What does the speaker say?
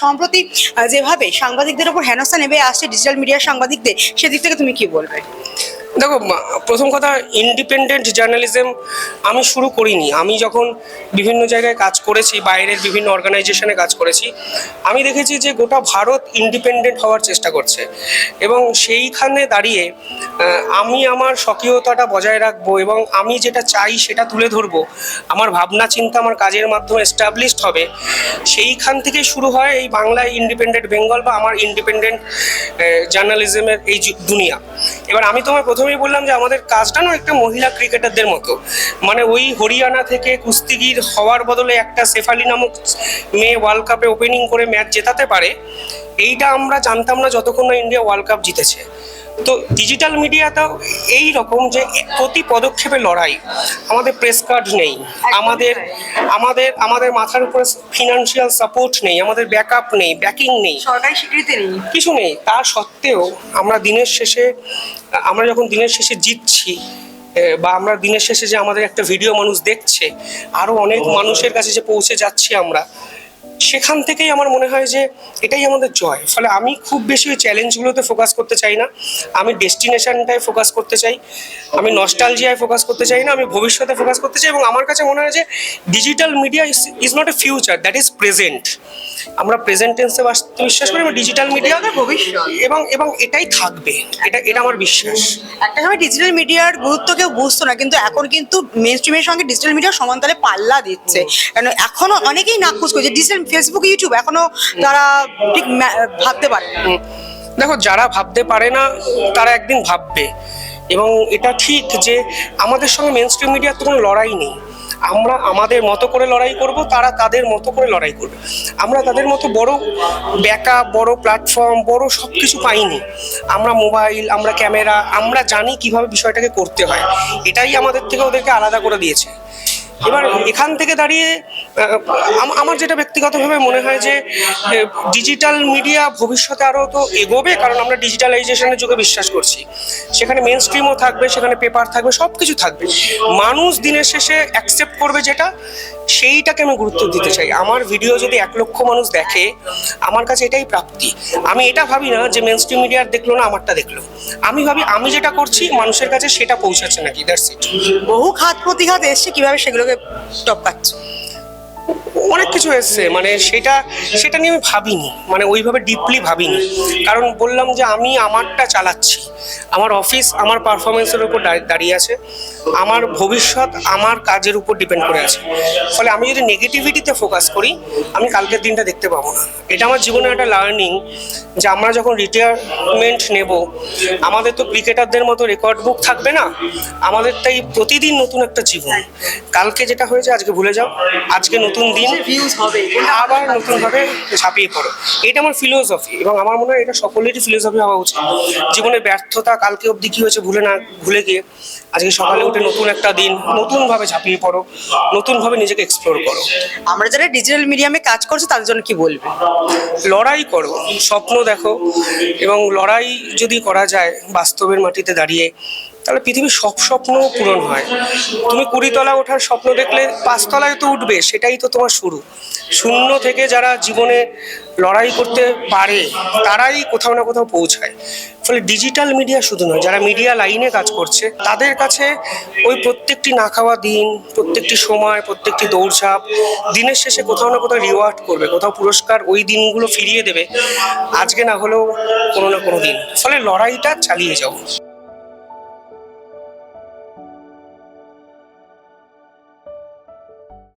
সম্প্রতি যেভাবে সাংবাদিকদের উপর হেনস্থা নেমে আসছে ডিজিটাল মিডিয়ার সাংবাদিকদের, সেদিক থেকে তুমি কি বলবে? দেখো, প্রথম কথা, ইন্ডিপেন্ডেন্ট জার্নালিজম আমি শুরু করিনি। আমি যখন বিভিন্ন জায়গায় কাজ করেছি, বাইরের বিভিন্ন অর্গানাইজেশনে কাজ করেছি, আমি দেখেছি যে গোটা ভারত ইন্ডিপেন্ডেন্ট হওয়ার চেষ্টা করছে এবং সেইখানে দাঁড়িয়ে আমি আমার স্বকীয়তাটা বজায় রাখবো এবং আমি যেটা চাই সেটা তুলে ধরবো, আমার ভাবনা চিন্তা আমার কাজের মাধ্যমে এস্টাবলিশড হবে। সেইখান থেকে শুরু হয় এই বাংলায় ইন্ডিপেন্ডেন্ট বেঙ্গল বা আমার ইন্ডিপেন্ডেন্ট জার্নালিজমের এই দুনিয়া। এবার আমি তোমায় প্রথমেই বললাম যে আমাদের কাজটা না একটা মহিলা ক্রিকেটারদের মতো, মানে ওই হরিয়ানা থেকে কুস্তিগির হওয়ার বদলে একটা শেফালি নামক মেয়ে ওয়ার্ল্ড কাপে ওপেনিং করে ম্যাচ জেতাতে পারে, এইটা আমরা জানতাম না যতক্ষণ না ইন্ডিয়া ওয়ার্ল্ড কাপ জিতেছে। তো ডিজিটাল মিডিয়াটাও এই রকম যে প্রতি পদক্ষেপে লড়াই। আমাদের প্রেস কার্ড নেই, আমাদের আমাদের আমাদের মাথার উপরে ফিনান্সিয়াল সাপোর্ট নেই, আমাদের ব্যাকআপ নেই, ব্যাকিং নেই, সরকারি স্বীকৃতি নেই, কিছু নেই। তা সত্ত্বেও আমরা যখন দিনের শেষে জিতছি বা আমরা দিনের শেষে যে আমাদের একটা ভিডিও মানুষ দেখছে, আরও অনেক মানুষের কাছে যে পৌঁছে যাচ্ছি আমরা, সেখান থেকেই আমার মনে হয় যে এটাই আমাদের জয়। ফলে আমি খুব বেশি ওই চ্যালেঞ্জগুলোতে ফোকাস করতে চাই না, আমি ডেস্টিনেশনটায় ফোকাস করতে চাই, আমি নস্টালজিয়ায় ফোকাস করতে চাই না, আমি ভবিষ্যতে ফোকাস করতে চাই। এবং আমার কাছে মনে হয় যে digital media is not a future, that is present. আমরা প্রেজেন্ট টেন্সে বিশ্বাস করি, এবং ডিজিটাল মিডিয়া ভবিষ্যৎ এবং এটাই থাকবে, এটা আমার বিশ্বাস। একটা সময় ডিজিটাল মিডিয়ার গুরুত্ব কেউ বুঝতো না, কিন্তু এখন কিন্তু মেন স্ট্রিমের সঙ্গে ডিজিটাল মিডিয়া সমানতালে পাল্লা দিচ্ছে। কারণ এখনো অনেকেই নাকচ করছে ডিজিটাল ফেসবুক, ইউটিউব এখনো তারা ঠিক ভাবতে পারে না। দেখো, যারা ভাবতে পারে না তারা একদিন ভাববে, এবং এটা ঠিক যে আমাদের সঙ্গে মেন স্ট্রিম মিডিয়ার তো কোনো লড়াই নেই। আমরা আমাদের মতো করে লড়াই করব, তারা তাদের মতো করে লড়াই করবে। আমরা তাদের মতো বড় ব্যাকআপ, বড় প্ল্যাটফর্ম, বড় সব কিছু পাইনি। আমরা মোবাইল, আমরা ক্যামেরা, আমরা জানি কিভাবে বিষয়টাকে করতে হয়। এটাই আমাদের থেকে ওদেরকে আলাদা করে দিয়েছে। এবার এখান থেকে দাঁড়িয়ে আমার যেটা ব্যক্তিগতভাবে মনে হয় যে ডিজিটাল মিডিয়া ভবিষ্যতে আরও তো এগোবে, কারণ আমরা ডিজিটালাইজেশনের যুগে বিশ্বাস করছি। সেখানে মেন স্ট্রিমও থাকবে, সেখানে পেপার থাকবে, সব কিছু থাকবে। মানুষ দিনের শেষে অ্যাকসেপ্ট করবে যেটা, সেইটাকে আমি গুরুত্ব দিতে চাই। আমার ভিডিও যদি 1 লক্ষ মানুষ দেখে, আমার কাছে এটাই প্রাপ্তি। আমি এটা ভাবি না যে মেন স্ট্রিম মিডিয়ার দেখলো না আমারটা দেখলো, আমি ভাবি আমি যেটা করছি মানুষের কাছে সেটা পৌঁছাচ্ছে নাকি, দ্যাটস ইট। বহু ঘাত প্রতিঘাত এসছে, কিভাবে সেগুলোকে টপকাচ্ছ? অনেক কিছু এসছে, মানে সেটা নিয়ে আমি ভাবিনি, মানে ওইভাবে ডিপলি ভাবিনি। কারণ বললাম যে আমি আমারটা চালাচ্ছি, আমার অফিস আমার পারফরমেন্সের উপর দাঁড়িয়ে আছে, আমার ভবিষ্যৎ আমার কাজের উপর ডিপেন্ড করে আছে। ফলে আমি যদি নেগেটিভিটিতে ফোকাস করি, আমি কালকের দিনটা দেখতে পাবো না। এটা আমার জীবনের একটা লার্নিং, যে আমরা যখন রিটায়ারমেন্ট নেব, আমাদের তো ক্রিকেটারদের মতো রেকর্ড বুক থাকবে না, আমাদের তাই প্রতিদিন নতুন একটা জীবন। কালকে যেটা হয়েছে আজকে ভুলে যাও, আজকে নতুন দিন, আবার নতুনভাবে ঝাঁপিয়ে পড়ো। এটা আমার ফিলোসফি, এবং আমার মনে হয় এটা সকলেরই ফিলোসফি হওয়া উচিত। জীবনে ব্যর্থতা কালকে অবধি কী হয়েছে ভুলে গিয়ে আজকে সকালে উঠে নতুন একটা দিন, নতুনভাবে ঝাঁপিয়ে পড়ো, নতুনভাবে নিজেকে এক্সপ্লোর করো। আমরা যারা ডিজিটাল মিডিয়ামে কাজ করছি তাদের জন্য কি বলবে? লড়াই করো, স্বপ্ন দেখো, এবং লড়াই যদি করা যায় বাস্তবের মাটিতে দাঁড়িয়ে, তাহলে পৃথিবীর সব স্বপ্ন পূরণ হয়। তুমি 20 তলা ওঠার স্বপ্ন দেখলে 5 তলায় তো উঠবে, সেটাই তো তোমার শুরু। শূন্য থেকে যারা জীবনে লড়াই করতে পারে তারাই কোথাও না কোথাও পৌঁছায়। ফলে ডিজিটাল মিডিয়া শুধু নয়, যারা মিডিয়া লাইনে কাজ করছে তাদের কাছে ওই প্রত্যেকটি না খাওয়া দিন, প্রত্যেকটি সময়, প্রত্যেকটি দৌড়ঝাঁপ দিনের শেষে কোথাও না কোথাও রিওয়ার্ড করবে, কোথাও পুরস্কার ওই দিনগুলো ফিরিয়ে দেবে, আজকে না হলেও কোনো না কোনো দিন। ফলে লড়াইটা চালিয়ে যাও।